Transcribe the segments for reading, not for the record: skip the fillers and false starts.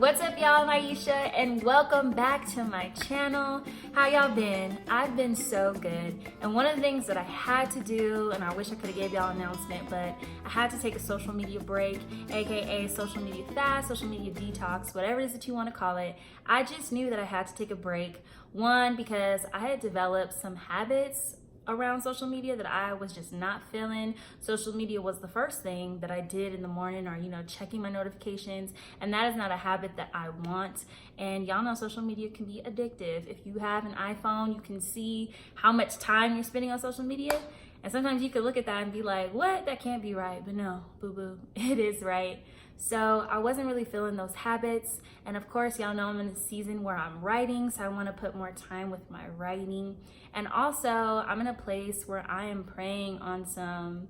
What's up, y'all? I'm Aisha and welcome back to my channel. How y'all been? I've been so good. And one of the things that I had to do, and I wish I could have gave y'all an announcement, but I had to take a social media break, aka social media fast, social media detox, whatever it is that you want to call it. I just knew that I had to take a break. One, because I had developed some habits around social media that I was just not feeling. Social media was the first thing that I did in the morning, or checking my notifications, and that is not a habit that I want. And y'all know social media can be addictive. If you have an iPhone, you can see how much time you're spending on social media, and sometimes you could look at that and be like, what? That can't be right. But no, boo-boo, it is right. So I wasn't really feeling those habits. And of course, y'all know I'm in a season where I'm writing, so I want to put more time with my writing. And also, I'm in a place where I am praying on some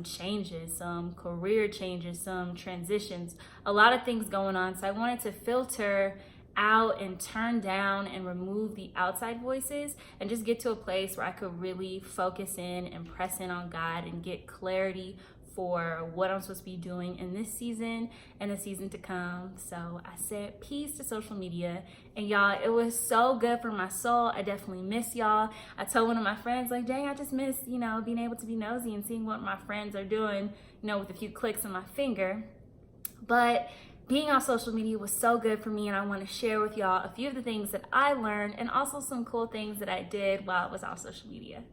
changes, some career changes, some transitions, a lot of things going on. So I wanted to filter out and turn down and remove the outside voices and just get to a place where I could really focus in and press in on God and get clarity for what I'm supposed to be doing in this season and the season to come. So I said peace to social media, and y'all, it was so good for my soul. I definitely miss y'all. I told one of my friends, like, dang, I just miss, being able to be nosy and seeing what my friends are doing, with a few clicks of my finger. But being on social media was so good for me, and I want to share with y'all a few of the things that I learned and also some cool things that I did while I was on social media.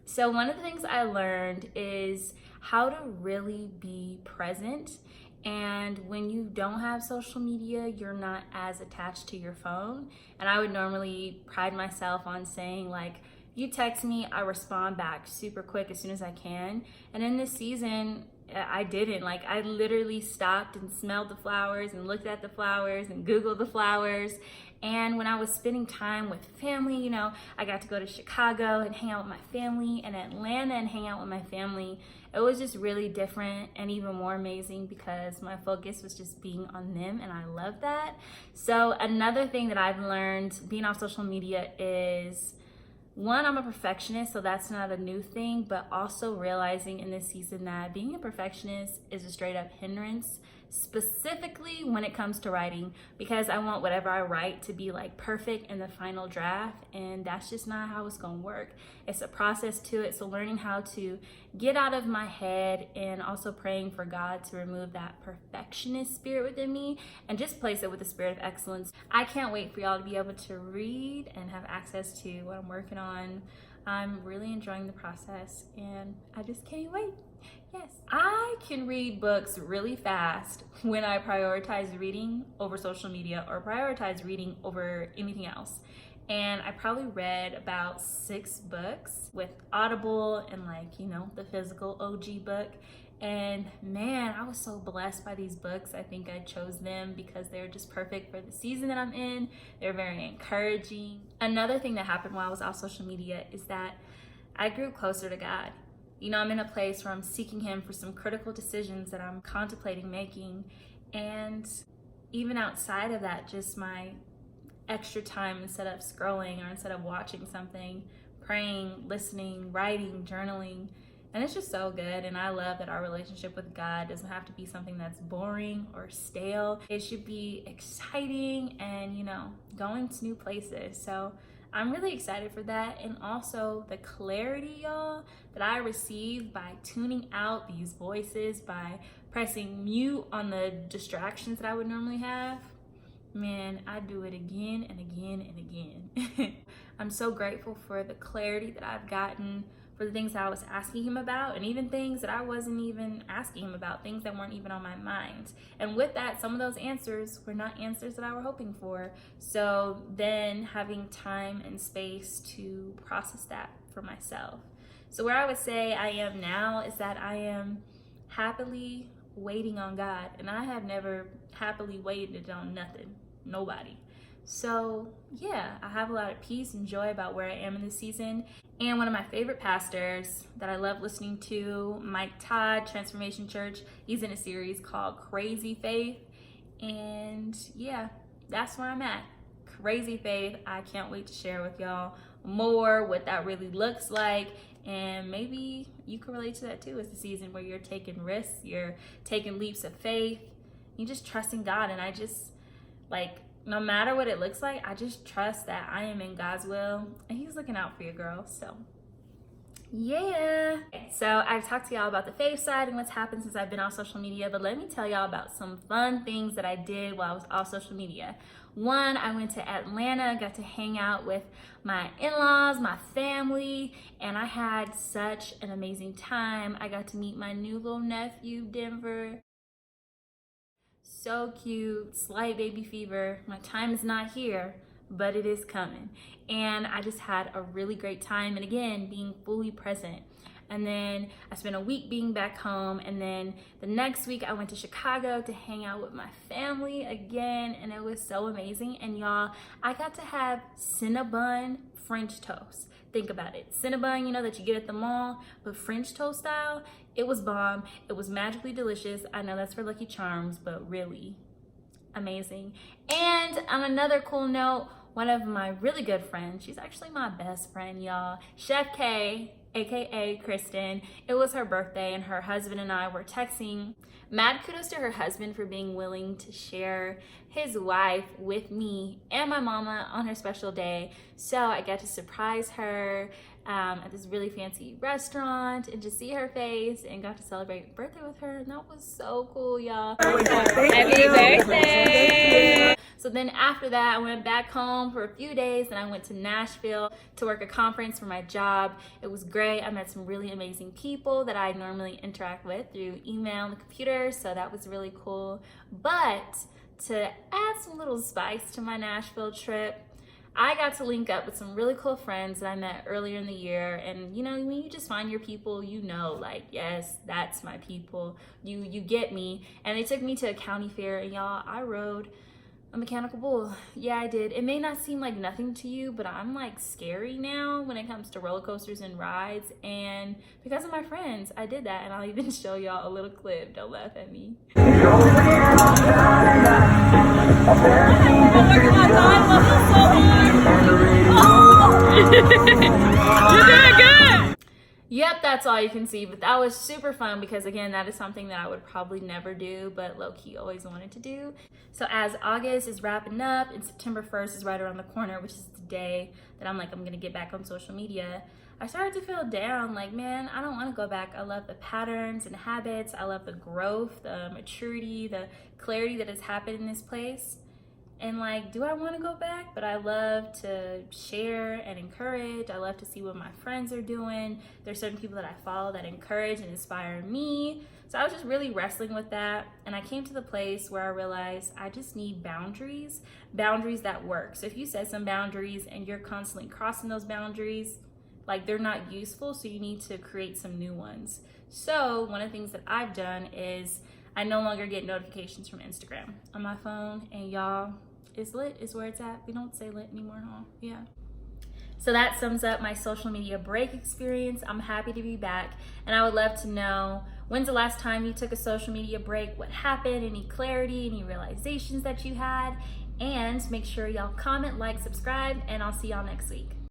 So one of the things I learned is how to really be present. And when you don't have social media, you're not as attached to your phone. And I would normally pride myself on saying, like, you text me, I respond back super quick as soon as I can. And in this season, I didn't. Like, I literally stopped and smelled the flowers and looked at the flowers and Googled the flowers. And when I was spending time with family, I got to go to Chicago and hang out with my family, and Atlanta and hang out with my family. It was just really different and even more amazing because my focus was just being on them, and I love that. So another thing that I've learned being off social media is, one, I'm a perfectionist, so that's not a new thing, but also realizing in this season that being a perfectionist is a straight up hindrance, specifically when it comes to writing, because I want whatever I write to be like perfect in the final draft, and that's just not how it's gonna work. It's a process to it. So learning how to get out of my head and also praying for God to remove that perfectionist spirit within me and just place it with the spirit of excellence. I can't wait for y'all to be able to read and have access to what I'm working on. I'm really enjoying the process, and I just can't wait. Yes, I can read books really fast when I prioritize reading over social media or prioritize reading over anything else. And I probably read about 6 books with Audible and the physical OG book. And man, I was so blessed by these books. I think I chose them because they're just perfect for the season that I'm in. They're very encouraging. Another thing that happened while I was off social media is that I grew closer to God. I'm in a place where I'm seeking Him for some critical decisions that I'm contemplating making. And even outside of that, just my extra time, instead of scrolling or instead of watching something, praying, listening, writing, journaling. And it's just so good. And I love that our relationship with God doesn't have to be something that's boring or stale. It should be exciting and, going to new places. So I'm really excited for that. And also the clarity, y'all, that I receive by tuning out these voices, by pressing mute on the distractions that I would normally have. Man, I do it again and again and again. I'm so grateful for the clarity that I've gotten for the things that I was asking Him about, and even things that I wasn't even asking Him about, things that weren't even on my mind. And with that, some of those answers were not answers that I were hoping for. So then having time and space to process that for myself. So where I would say I am now is that I am happily waiting on God, and I have never happily waited on nothing, nobody. So yeah, I have a lot of peace and joy about where I am in this season. And one of my favorite pastors that I love listening to, Mike Todd, Transformation Church, he's in a series called Crazy Faith. And yeah, that's where I'm at. Crazy Faith. I can't wait to share with y'all more what that really looks like. And maybe you can relate to that too. It's the season where you're taking risks, you're taking leaps of faith, you're just trusting God. And I just Like, no matter what it looks like, I just trust that I am in God's will and he's looking out for your girl. So yeah. So I've talked to y'all about the fave side and what's happened since I've been on social media, but let me tell y'all about some fun things that I did while I was off social media. One, I went to Atlanta, got to hang out with my in-laws, my family, and I had such an amazing time. I got to meet my new little nephew, Denver. So cute, slight baby fever. My time is not here, but it is coming. And I just had a really great time, and again, being fully present. And then I spent a week being back home, and then the next week I went to Chicago to hang out with my family again, and it was so amazing. And y'all, I got to have Cinnabon French toast. Think about it. Cinnabon, you know, that you get at the mall, but French toast style. It was bomb. It was magically delicious. I know that's for Lucky Charms, but really amazing. And on another cool note, one of my really good friends, she's actually my best friend, y'all, Chef K, aka Kristen. It was her birthday and her husband and I were texting. Mad kudos to her husband for being willing to share his wife with me and my mama on her special day. So I got to surprise her at this really fancy restaurant and just see her face and got to celebrate her birthday with her, and that was so cool, y'all. Happy birthday! So then after that, I went back home for a few days and I went to Nashville to work a conference for my job. It was great. I met some really amazing people that I normally interact with through email and the computer, so that was really cool. But to add some little spice to my Nashville trip, I got to link up with some really cool friends that I met earlier in the year. And you know, when you just find your people, you know, like, yes, that's my people. You get me. And they took me to a county fair, and y'all, I rode a mechanical bull. Yeah, I did. It may not seem like nothing to you, but I'm like scary now when it comes to roller coasters and rides. And because of my friends, I did that, and I'll even show y'all a little clip. Don't laugh at me. You're doing good. Yep, that's all you can see, but that was super fun because again, that is something that I would probably never do, but low-key always wanted to do. So as August is wrapping up and September 1st is right around the corner, which is the day that I'm gonna get back on social media, I started to feel down, like, man, I don't want to go back. I love the patterns and habits. I love the growth, the maturity, the clarity that has happened in this place. And like, do I want to go back? But I love to share and encourage. I love to see what my friends are doing. There's certain people that I follow that encourage and inspire me. So I was just really wrestling with that. And I came to the place where I realized I just need boundaries that work. So if you set some boundaries and you're constantly crossing those boundaries, like, they're not useful. So you need to create some new ones. So one of the things that I've done is I no longer get notifications from Instagram on my phone. And y'all, it's lit is where it's at. We don't say lit anymore, huh? Yeah. So that sums up my social media break experience. I'm happy to be back. And I would love to know, when's the last time you took a social media break? What happened? Any clarity? Any realizations that you had? And make sure y'all comment, like, subscribe, and I'll see y'all next week.